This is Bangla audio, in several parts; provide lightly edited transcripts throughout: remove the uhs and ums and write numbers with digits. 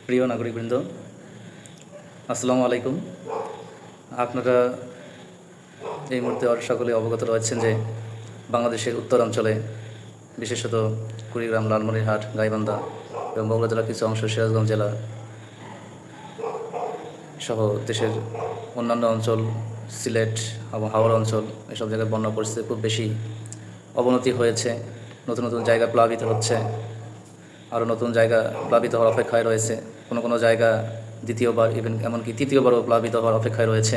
প্রিয় নাগরিকবৃন্দ, আসসালামু আলাইকুম। আপনারা এই মুহূর্তে সকলে অবগত রয়েছেন যে বাংলাদেশের উত্তরাঞ্চলে, বিশেষত কুড়িগ্রাম, লালমনিরহাট, গাইবান্ধা এবং বগুড়া জেলার কিছু অংশ, সিরাজগঞ্জ জেলা সহ দেশের অন্যান্য অঞ্চল, সিলেট এবং হাওড়া অঞ্চল, এসব জায়গায় বন্যা পরিস্থিতি খুব বেশি অবনতি হয়েছে। নতুন নতুন জায়গা প্লাবিত হচ্ছে, আরও নতুন জায়গা প্লাবিত হওয়ার অপেক্ষায় রয়েছে। কোনো কোনো জায়গা দ্বিতীয়বার, ইভেন এমনকি তৃতীয়বারও প্লাবিত হওয়ার অপেক্ষায় রয়েছে।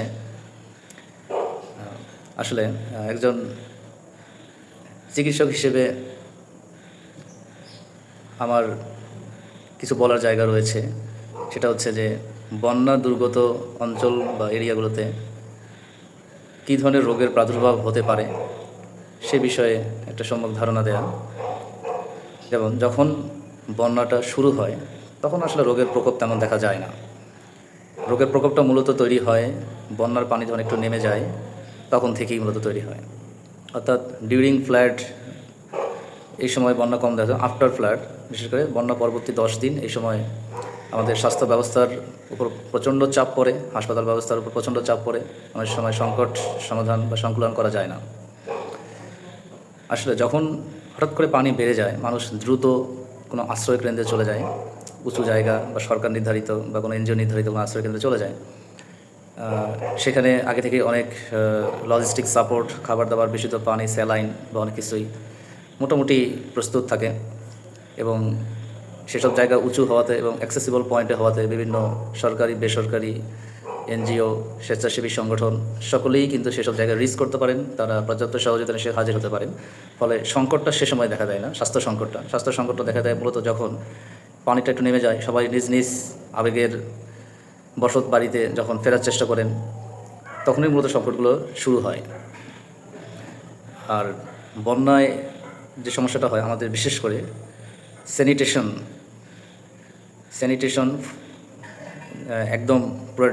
আসলে একজন চিকিৎসক হিসেবে আমার কিছু বলার জায়গা রয়েছে। সেটা হচ্ছে যে বন্যা দুর্গত অঞ্চল বা এরিয়াগুলোতে কী ধরনের রোগের প্রাদুর্ভাব হতে পারে সে বিষয়ে একটা সম্যক ধারণা দেয়া। যেমন যখন বন্যাটা শুরু হয় তখন আসলে রোগের প্রকোপ তেমন দেখা যায় না। রোগের প্রকোপটা মূলত তৈরি হয় বন্যার পানি যখন একটু নেমে যায় তখন থেকেই মূলত তৈরি হয়। অর্থাৎ ডিউরিং ফ্লাড এই সময় বন্যা কম দেখা যায়। আফটার ফ্লাড, বিশেষ করে বন্যা পরবর্তী 10 দিন এই সময় আমাদের স্বাস্থ্য ব্যবস্থার উপর প্রচণ্ড চাপ পড়ে, হাসপাতাল ব্যবস্থার উপর প্রচণ্ড চাপ পড়ে। অনেক সময় সংকট সমাধান বা সংকুলন করা যায় না। আসলে যখন হঠাৎ করে পানি বেড়ে যায়, মানুষ দ্রুত কোনো আশ্রয় কেন্দ্রে চলে যায়, উঁচু জায়গা বা সরকার নির্ধারিত বা কোনো এনজিও নির্ধারিত কোনো আশ্রয় কেন্দ্রে চলে যায়। সেখানে আগে থেকে অনেক লজিস্টিক সাপোর্ট, খাবার দাবার, বিশুদ্ধ পানি, স্যালাইন বা অনেক কিছুই মোটামুটি প্রস্তুত থাকে। এবং সেসব জায়গা উঁচু হওয়াতে এবং অ্যাক্সেসিবল পয়েন্টে হওয়াতে বিভিন্ন সরকারি, বেসরকারি, এনজিও, স্বেচ্ছাসেবী সংগঠন সকলেই কিন্তু সেসব জায়গায় রিস্ক করতে পারেন। তারা পর্যাপ্ত সহযোগিতা সে হাজির হতে পারেন। ফলে সংকটটা সে সময় দেখা দেয় না। স্বাস্থ্য সংকটটা দেখা দেয় মূলত যখন পানিটা একটু নেমে যায়, সবাই নিজ নিজ আবেগের বসত বাড়িতে যখন ফেরার চেষ্টা করেন, তখনই মূলত সংকটগুলো শুরু হয়। আর বন্যায় যে সমস্যাটা হয় আমাদের, বিশেষ করে স্যানিটেশন একদম পুরো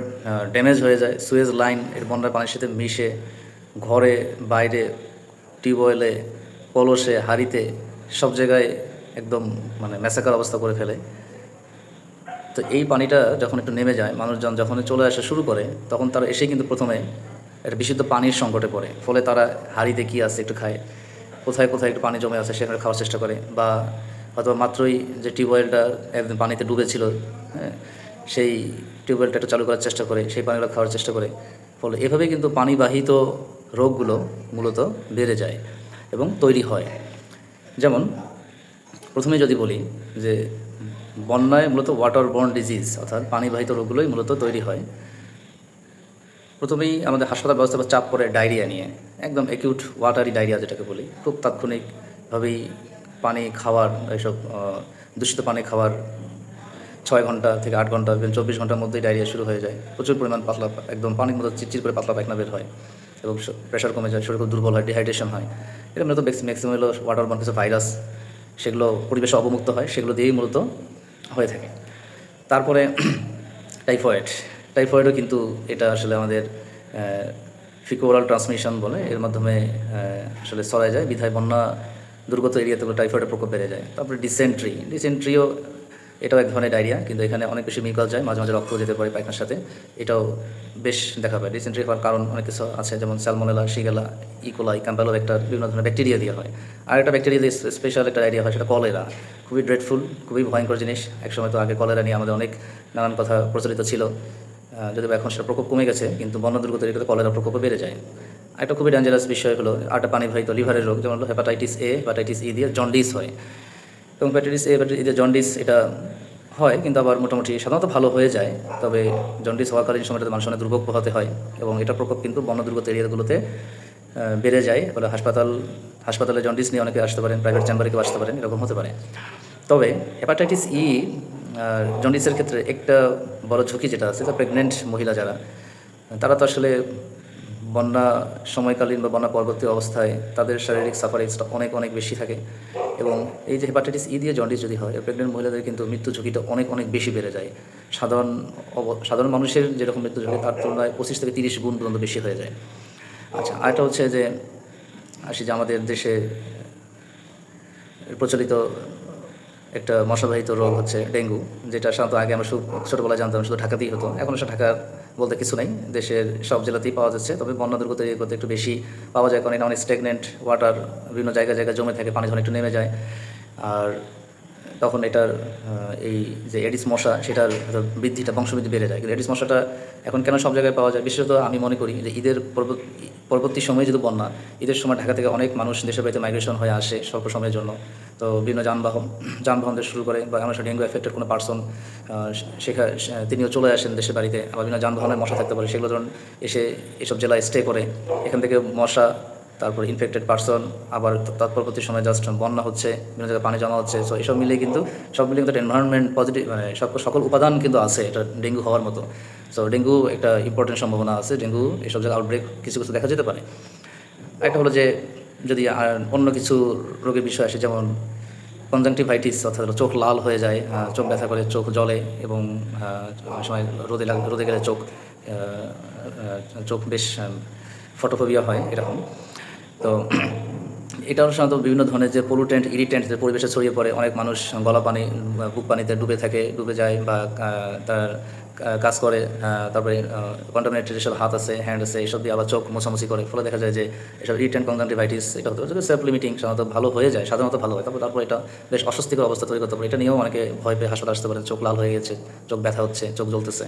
ড্যামেজ হয়ে যায়। সুয়েজ লাইন এর বন্যার পানির সাথে মিশে ঘরে, বাইরে, টিউবওয়েলে, কলসে, হাঁড়িতে সব জায়গায় একদম ম্যাসাকার অবস্থা করে ফেলে। তো এই পানিটা যখন একটু নেমে যায়, মানুষজন যখন চলে আসা শুরু করে, তখন তারা এসেই কিন্তু প্রথমে একটা বিশুদ্ধ পানির সংকটে পড়ে। ফলে তারা হাঁড়িতে কী আছে একটু খায়, কোথায় কোথায় একটু পানি জমে আছে সেখানে খাওয়ার চেষ্টা করে, বা হয়তো মাত্রই যে টিউবওয়েলটা একদিন পানিতে ডুবেছিল, হ্যাঁ, সেই টিউবওয়েলটা একটু চালু করার চেষ্টা করে, সেই পানিগুলো খাওয়ার চেষ্টা করে। ফলে এভাবে কিন্তু পানিবাহিত রোগগুলো মূলত বেড়ে যায় এবং তৈরি হয়। যেমন প্রথমে যদি বলি যে বন্যায় মূলত ওয়াটার বর্ন ডিজিজ, অর্থাৎ পানিবাহিত রোগগুলোই মূলত তৈরি হয়। প্রথমেই আমাদের হাসপাতাল ব্যবস্থা চাপ পড়ে ডায়রিয়া নিয়ে, একদম অ্যাকিউট ওয়াটারি ডায়রিয়া যেটাকে বলি। খুব তাৎক্ষণিকভাবেই পানি খাওয়ার, এইসব দূষিত পানি খাওয়ার 6 ঘন্টা থেকে 8 ঘন্টা, 24 ঘন্টার মধ্যেই ডায়রিয়া শুরু হয়ে যায়। প্রচুর পরিমাণ পাতলা, একদম পানির মতো চিরচির করে পাতলা পায়খানা বের হয় এবং প্রেশার কমে যায়, শরীর খুব দুর্বল হয়, ডিহাইড্রেশন হয়। এটা মূলত ম্যাক্সিমাম হলো ওয়াটার বর্ন কিছু ভাইরাস, সেগুলো পরিবেশে অবমুক্ত হয়, সেগুলো দিয়েই মূলত হয়ে থাকে। তারপরে টাইফয়েডও কিন্তু এটা আসলে আমাদের ফিকো ওরাল ট্রান্সমিশন বলে, এর মাধ্যমে আসলে ছড়ায় যায়। বিধায় বন্যা দুর্গত এরিয়াতে টাইফয়েডের প্রকোপ বেড়ে যায়। তারপরে ডিসেন্ট্রিও এটাও এক ধরনের ডায়রিয়া, কিন্তু এখানে অনেক বেশি মিউকাস যায়, মাঝে মাঝে রক্তও যেতে পারে পায়খানার সাথে। এটাও বেশ দেখা পায়। ডিসেন্ট্রি হওয়ার কারণ অনেক কিছু আছে, যেমন স্যালমোনেলা, শিগেলা, ইকোলাই, ক্যাম্পালোব্যাক্টার, বিভিন্ন ধরনের ব্যাকটেরিয়া দিয়ে হয়। আর একটা ব্যাকটেরিয়া দিয়ে স্পেশাল একটা ডায়রিয়া হয়, সেটা কলেরা। খুবই ড্রেডফুল, খুবই ভয়ঙ্কর জিনিস। একসময় তো আগে কলেরা নিয়ে আমাদের অনেক নানান কথা প্রচলিত ছিল, যদিও এখন সেটা প্রকোপ কমে গেছে, কিন্তু বন্যা দুর্গত এরিয়াতে কলেরা প্রকোপও বেড়ে যায়। একটা খুবই ডেঞ্জারাস বিষয় হলো আরেকটা পানিবাহিত লিভারের রোগ, যেমন হলো হেপাটাইটিস এ, হেপাটাইটিস ই দিয়ে জন্ডিস হয়। এবং হেপাটাইটিস এ, হেপাটাইটিস ই দিয়ে জন্ডিস এটা হয়, কিন্তু আবার মোটামুটি সাধারণত ভালো হয়ে যায়। তবে জন্ডিস হওয়াকালীন সময়টাতে মানুষ অনেক দুর্ভোগ পোহাতে হয় এবং এটার প্রকোপ কিন্তু বন্যা দুর্গত এরিয়াগুলোতে বেড়ে যায়। ফলে হাসপাতালে জন্ডিস নিয়ে অনেকে আসতে পারেন, প্রাইভেট চেম্বারে কেউ আসতে পারেন, এরকম হতে পারে। তবে হেপাটাইটিস ই জন্ডিসের ক্ষেত্রে একটা বড় ঝুঁকি যেটা আছে, তা প্রেগনেন্ট মহিলা যারা, তারা তো আসলে বন্যা সময়কালীন বা বন্যা পরবর্তী অবস্থায় তাদের শারীরিক সাফারিংসটা অনেক অনেক বেশি থাকে। এবং এই যে হেপাটাইটিস ই দিয়ে জন্ডিস যদি হয়, প্রেগনেন্ট মহিলাদের কিন্তু মৃত্যু ঝুঁকিটা অনেক অনেক বেশি বেড়ে যায়। সাধারণ মানুষের যেরকম মৃত্যু ঝুঁকি, তার তুলনায় 25 থেকে 30 গুণ পর্যন্ত বেশি হয়ে যায়। আচ্ছা, আরেকটা হচ্ছে যে আসি যে আমাদের দেশে প্রচলিত একটা মশাবাহিত রোগ হচ্ছে ডেঙ্গু, যেটা সাধারণত আগে আমরা ছোটোবেলায় জানতাম শুধু ঢাকাতেই হতো। এখন সে ঢাকার বলতে কিছু নাই, দেশের সব জেলাতেই পাওয়া যাচ্ছে। তবে বন্যা দুর্গত এরিয়াতে একটু বেশি পাওয়া যায়, কারণ এটা অনেক স্ট্যাগনেন্ট ওয়াটার, বিভিন্ন জায়গায় জায়গায় জমে থাকে, পানি যখন একটু নেমে যায়, আর তখন এটার এই যে এডিস মশা সেটার বৃদ্ধিটা, বংশবৃদ্ধি বেড়ে যায়। কিন্তু এডিস মশাটা এখন কেন সব জায়গায় পাওয়া যায়? বিশেষত আমি মনে করি যে ঈদের পরবর্তী সময়ে যদি বন্যা, ঈদের সময় ঢাকা থেকে অনেক মানুষ দেশের বাড়িতে মাইগ্রেশন হয়ে আসে স্বল্প সময়ের জন্য। তো বিভিন্ন যানবাহন থেকে শুরু করে, বা এমন একটা ডেঙ্গু এফেক্টেড কোনো পার্সন তিনিও চলে আসেন দেশের বাড়িতে, আবার বিভিন্ন যানবাহনের মশা থাকতে পারে, সেগুলো যখন এসে এসব জেলায় স্টে করে, এখান থেকে মশা, তারপর ইনফেক্টেড পার্সন, আবার তৎপরবর্তী সময় জাস্ট বন্যা হচ্ছে, বিভিন্ন জায়গায় পানি জমা হচ্ছে। সো এসব মিলিয়ে কিন্তু একটা এনভায়রনমেন্ট পজিটিভ, মানে সকল উপাদান কিন্তু আছে এটা ডেঙ্গু হওয়ার মতো। সো ডেঙ্গু একটা ইম্পর্টেন্ট সম্ভাবনা আছে, ডেঙ্গু এসব জায়গায় আউটব্রেক কিছু কিছু দেখা যেতে পারে। একটা হলো যে যদি অন্য কিছু রোগের বিষয় আসে, যেমন কনজাংটিভাইটিস, অর্থাৎ চোখ লাল হয়ে যায়, চোখ ব্যথা করে, চোখ জ্বলে, এবং অনেক সময় রোদে গেলে চোখ বেশ ফটোফোবিয়া হয় এরকম। তো এটাও সাধারণত বিভিন্ন ধরনের যে পলুটেন্ট, ইরিটেন্ট যে পরিবেশে ছড়িয়ে পড়ে, অনেক মানুষ গলা পানি, বুক পানিতে ডুবে যায়, বা তার কাজ করে, তারপরে কন্টামিনেটেড যেসব হাত আছে, হ্যান্ড আছে, এসব দিয়ে আবার চোখ মোছামুছি করে, ফলে দেখা যায় যে এসব ইরিটেন্ট কনজাংটিভাইটিস এটা হতে পারে। সেলফ লিমিটিং সাধারণত ভালো হয়ে যায়, সাধারণত ভালো হয়, তারপর এটা বেশ অস্বস্তিকর অবস্থা তৈরি করতে পারে। এটা নিয়েও অনেকে ভয় পেয়ে হাসপাতালে আসতে পারে, চোখ লাল হয়ে গেছে, চোখ ব্যথা হচ্ছে, চোখ জ্বলতেছে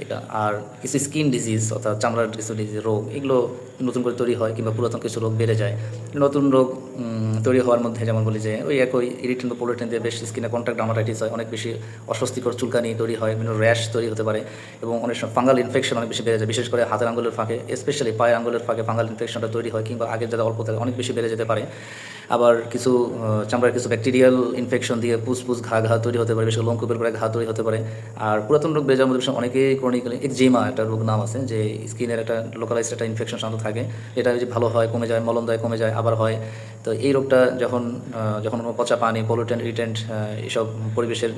এটা। আর কিছু স্কিন ডিজিজ, অর্থাৎ চামড়ার কিছু রোগ, এগুলো নতুন করে তৈরি হয়, কিংবা পুরাতন কিছু রোগ বেড়ে যায়। নতুন রোগ তৈরি হওয়ার মধ্যে যেমন বলি যে ওই একই ইরিটেন্ট বা পোলোটেন্ট দিয়ে বেশ স্কিনে কন্ট্যাক্ট ডার্মাটাইটিস হয়, অনেক বেশি অস্বস্তিকর চুলকানি তৈরি হয়, বিভিন্ন র্যাশ তৈরি হতে পারে, এবং অনেক সময় ফাঙ্গাল ইনফেকশন অনেক বেশি বেড়ে যায়, বিশেষ করে হাতের আঙ্গুলের ফাঁকে, স্পেশালি পায়ের আঙ্গুলের ফাঁকে ফাঙ্গাল ইনফেকশনটা তৈরি হয়, কিংবা আগের যারা অল্প থাকে অনেক বেশি বেড়ে যেতে পারে। আবার কিছু চামড়ার কিছু ব্যাকটেরিয়াল ইনফেকশন দিয়ে পুস ঘা তৈরি হতে পারে, বিশেষ করে লোমকূপের করে ঘা তৈরি হতে পারে। আর পুরাতন রোগ বেড়ে যাওয়ার মধ্যে অনেকেই ক্রনিক্যালি একজিমা একটা রোগ নাম আছে, যে স্কিনের একটা লোকালাইজড একটা ইনফেকশন সাধারণত থাকে, এটা যে ভালো হয়, কমে যায়, মলম দেয়, কমে যায়, আবার হয়। তো এই রোগটা যখন কোনো পচা পানি, পলুটেন্ট, ইরিটেন্ট, এইসব পরিবেশের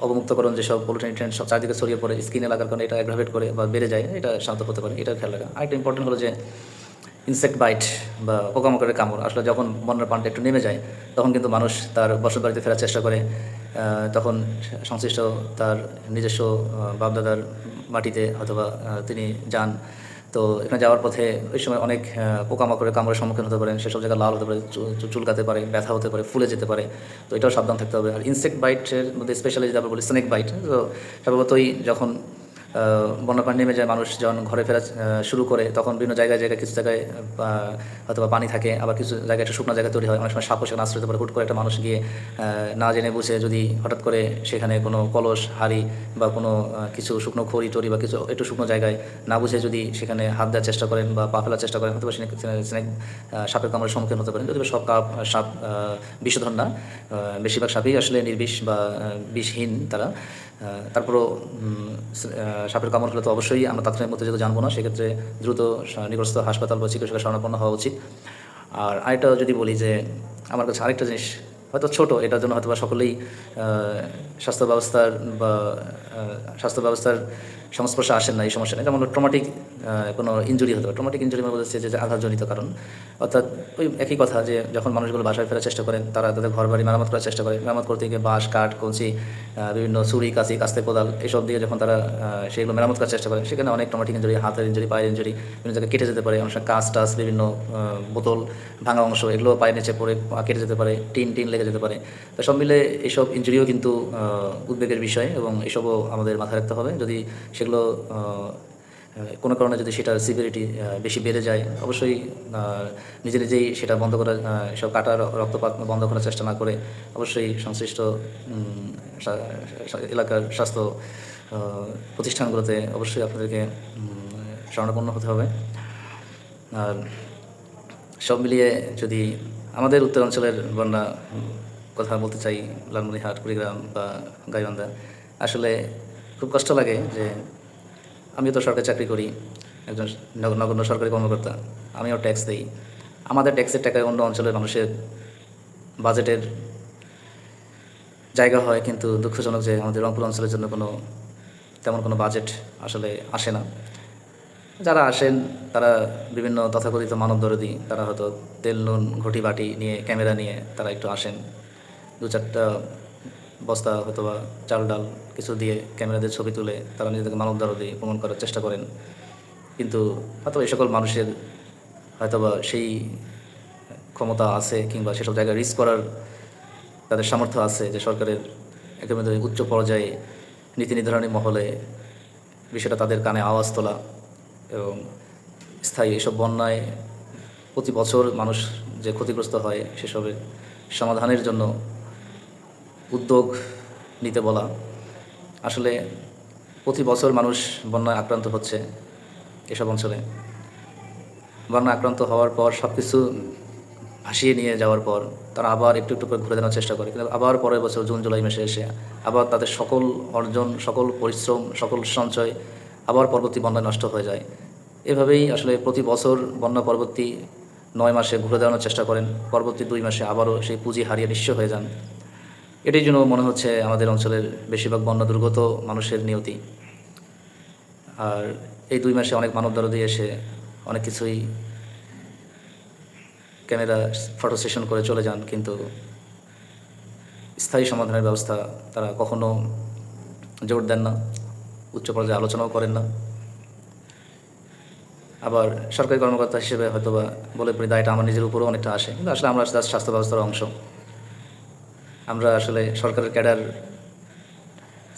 অবমুক্তকরণ, যেসব পলুটেন্ট, ইরিটেন্ট সব চারদিকে ছড়িয়ে পড়ে, স্কিনে লাগার কারণে এটা অ্যাগ্রাভেট করে বা বেড়ে যায়, এটা সাধারণত হতে পারে। এটা খেয়াল রাখা। আরেকটা ইম্পর্টেন্ট হলো যে ইনসেক্ট বাইট বা পোকামাকড়ের কামড়। আসলে যখন বন্যার পানিটা একটু নেমে যায়, তখন কিন্তু মানুষ তার বসত বাড়িতে ফেরার চেষ্টা করে, তখন সংশ্লিষ্ট তার নিজস্ব বাপদাদার মাটিতে অথবা তিনি যান। তো এখানে যাওয়ার পথে ওই সময় অনেক পোকামাকড়ের কামড়ের সম্মুখীন হতে পারেন, সেসব জায়গায় লাল হতে পারে, চুলকাতে পারে, ব্যথা হতে পারে, ফুলে যেতে পারে। তো এটাও সাবধান থাকতে হবে। আর ইনসেক্ট বাইটের মধ্যে স্পেশালি যদি আমরা বলি স্নেক বাইট, তো স্বভাবতই যখন বন্যা পানি নেমে যায়, মানুষ যখন ঘরে ফেরা শুরু করে, তখন বিভিন্ন জায়গায় কিছু জায়গায় হয়তো বা পানি থাকে, আবার কিছু জায়গায় একটা শুকনো জায়গা তৈরি হয়, অনেক সময় সাপও সেখানে আশ্রয় হতে পারে। হুট করে একটা মানুষ গিয়ে না জেনে বুঝে যদি হঠাৎ করে সেখানে কোনো কলস, হাঁড়ি বা কোনো কিছু শুকনো খড়ি টড়ি বা কিছু একটু শুকনো জায়গায় না বুঝে যদি সেখানে হাত দেওয়ার চেষ্টা করেন বা পা ফেলার চেষ্টা করেন, হয়তো বা স্নেক সাপের কামড়ের সম্মুখীন হতে পারেন। যদি সব সাপ বিষধর না, বেশিরভাগ সাপই আসলে নির্বিষ বা বিষহীন তারা। তারপরও সাপের কামড় হলে তো অবশ্যই আমরা তাৎক্ষণিক মধ্যে যেহেতু জানবো না, সেক্ষেত্রে দ্রুত নিকটস্থ হাসপাতাল বা চিকিৎসকের শরণাপন্ন হওয়া উচিত। আর আরেকটা যদি বলি যে আমার কাছে আরেকটা জিনিস হয়তো ছোটো, এটার জন্য হয়তো বা সকলেই স্বাস্থ্য ব্যবস্থার সংস্পর্শে আসেন না, এই সমস্যা নেই। যেমন ট্রমাটিক কোনো ইনজুরি হতে পারে। ট্রমাটিক ইনজুরি মানে বলছে যে আঘাতজনিত কারণ, অর্থাৎ ওই একই কথা যে যখন মানুষগুলো বাসায় ফেরার চেষ্টা করেন, তারা তাদের ঘর বাড়ি মেরামত করার চেষ্টা করে, মেরামত করতে গিয়ে বাঁশ, কাঠ, কঞ্চি, বিভিন্ন ছুরি, কাঁচি, কাস্তে, কোদাল এসব দিয়ে যখন তারা সেগুলো মেরামত করার চেষ্টা করেন, সেখানে অনেক ট্রমাটিক ইনজুরি, হাতের ইনজুরি, পায়ের ইনজুরি, বিভিন্ন জায়গায় কেটে যেতে পারে। অনেক সময় কাঁচ টাচ, বিভিন্ন বোতল ভাঙা অংশ, এগুলো পায়ের নিচে পড়ে কেটে যেতে পারে, টিন লেগে যেতে পারে। তো সব মিলে এইসব ইনজুরিও কিন্তু উদ্বেগের বিষয়, এবং এসবও আমাদের মাথায় রাখতে হবে। যদি সেগুলো কোনো কারণে যদি সেটার সিভিরিটি বেশি বেড়ে যায়, অবশ্যই নিজেই সেটা বন্ধ করার, সব কাটার, রক্তপাত বন্ধ করার চেষ্টা না করে অবশ্যই সংশ্লিষ্ট এলাকার স্বাস্থ্য প্রতিষ্ঠানগুলোতে অবশ্যই আপনাদেরকে শরণাপন্ন হতে হবে। আর সব মিলিয়ে যদি আমাদের উত্তরাঞ্চলের বন্যা কথা বলতে চাই, লালমনিরহাট, কুড়িগ্রাম বা গাইবান্ধা, আসলে খুব কষ্ট লাগে যে আমিও তো সরকারি চাকরি করি, একজন নগণ্য সরকারি কর্মকর্তা, আমিও ট্যাক্স দিই। আমাদের ট্যাক্সের টাকায় অন্য অঞ্চলের মানুষের বাজেটের জায়গা হয়, কিন্তু দুঃখজনক যে আমাদের রংপুর অঞ্চলের জন্য তেমন কোনো বাজেট আসলে আসে না। যারা আসেন তারা বিভিন্ন তথাকথিত মানবদরদী, তারা হয়তো তেল নুন ঘটি বাটি নিয়ে, ক্যামেরা নিয়ে তারা একটু আসেন, দু চারটা বস্তা হয়তো বা চাল ডাল কিছু দিয়ে ক্যামেরাদের ছবি তুলে তারা নিজেদেরকে মানবদরদে প্রমাণ করার চেষ্টা করেন। কিন্তু হয়তো এই সকল মানুষের হয়তোবা সেই ক্ষমতা আছে কিংবা সেসব জায়গায় রিস্ক করার তাদের সামর্থ্য আছে যে সরকারের একেবারে উচ্চ পর্যায়ে নীতি নির্ধারণী মহলে বিষয়টা তাদের কানে আওয়াজ তোলা এবং স্থায়ী এসব বন্যায় প্রতি বছর মানুষ যে ক্ষতিগ্রস্ত হয় সেসবের সমাধানের জন্য উদ্যোগ নিতে বলা। আসলে প্রতি বছর মানুষ বন্যায় আক্রান্ত হচ্ছে এসব অঞ্চলে। বন্যা আক্রান্ত হওয়ার পর সব কিছু ভাসিয়ে নিয়ে যাওয়ার পর তারা আবার একটু একটু করে ঘুরে দেওয়ার চেষ্টা করে, কিন্তু আবার পরের বছর জুন জুলাই মাসে এসে আবার তাদের সকল অর্জন, সকল পরিশ্রম, সকল সঞ্চয় আবার পরবর্তী বন্যায় নষ্ট হয়ে যায়। এভাবেই আসলে প্রতি বছর বন্যা পরবর্তী 9 মাসে ঘুরে দেওয়ানোর চেষ্টা করেন, পরবর্তী 2 মাসে আবারও সেই পুঁজি হারিয়ে নিঃস্ব হয়ে যান। এটাই জন্য মনে হচ্ছে আমাদের অঞ্চলের বেশিরভাগ বন্যা দুর্গত মানুষের নিয়তি। আর এই 2 মাসে অনেক মানবদরদী এসে অনেক কিছুই ক্যামেরা ফটো সেশন করে চলে যান, কিন্তু স্থায়ী সমাধানের ব্যবস্থা তারা কখনো জোর দেন না, উচ্চ পর্যায়ে আলোচনাও করেন না। আবার সরকারি কর্মকর্তা হিসেবে হয়তোবা বলে পড়ি দায়টা আমার নিজের উপরও অনেকটা আসে, কিন্তু আসলে আমরা স্বাস্থ্য ব্যবস্থার অংশ। আমরা আসলে সরকারের ক্যাডার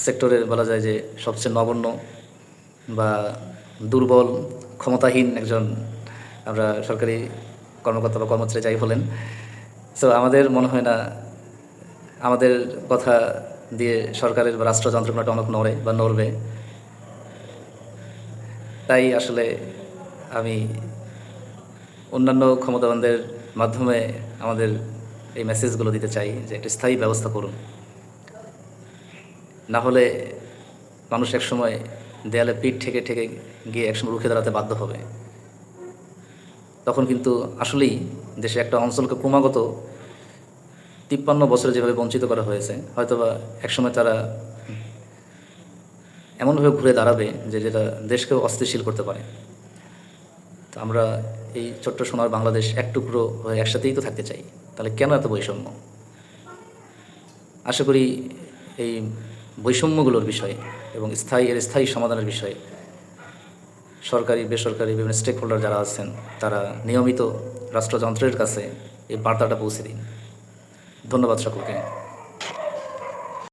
সেক্টরে বলা যায় যে সবচেয়ে নগণ্য বা দুর্বল, ক্ষমতাহীন একজন আমরা সরকারি কর্মকর্তা বা কর্মচারী যাই বলেন। সো আমাদের মনে হয় না আমাদের কথা দিয়ে সরকারের বা রাষ্ট্রযন্ত্রণাটা অনেক নড়ে বা নড়বে। তাই আসলে আমি অন্যান্য ক্ষমতাবানদের মাধ্যমে আমাদের এই মেসেজগুলো দিতে চাই যে একটা স্থায়ী ব্যবস্থা করুন, না হলে মানুষ একসময় দেয়ালে পিঠ ঠেকে ঠেকে গিয়ে একসময় রুখে দাঁড়াতে বাধ্য হবে। তখন কিন্তু আসলেই দেশে একটা অঞ্চলকে ক্রমাগত 53 বছরে যেভাবে বঞ্চিত করা হয়েছে, হয়তোবা একসময় তারা এমনভাবে ঘুরে দাঁড়াবে যে যেটা দেশকেও অস্থিতিশীল করতে পারে। তো আমরা এই ছোট্ট সোনার বাংলাদেশ এক টুকরো হয়ে একসাথেই তো থাকতে চাই, তাহলে কেন এত বৈষম্য? আশা করি এই বৈষম্যগুলোর বিষয়ে এবং স্থায়ী সমাধানের বিষয়ে সরকারি বেসরকারি বিভিন্ন স্টেক হোল্ডার যারা আছেন তারা নিয়মিত রাষ্ট্রযন্ত্রের কাছে এই বার্তাটা পৌঁছে দিন। ধন্যবাদ সকলকে।